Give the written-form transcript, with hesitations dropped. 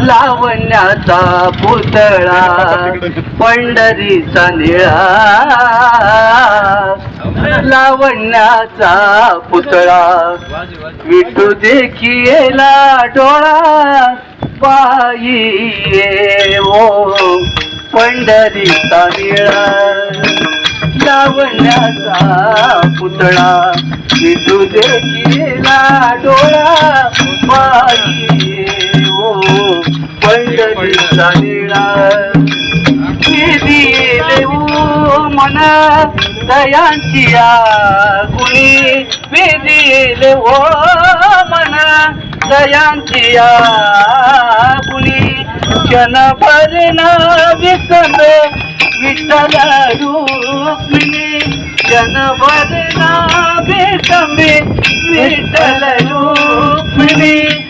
लावण्याचा पुतळा पंढरीचा निळा, लावण्याचा पुतळा विठू देखिएला डोळा, पायी ओ पंढरीचा निळा. लावण्याचा पुतळा विठू देखिएला डोळा, पायी पंढरीचा निळा. दिले मन दयांची गुणी, दिले ओ मन दयांची गुणी. क्षणभर ना विसंबे विठ्ठल रुक्मिणी, क्षणभर ना विसंबे विठ्ठल रुक्मिणी.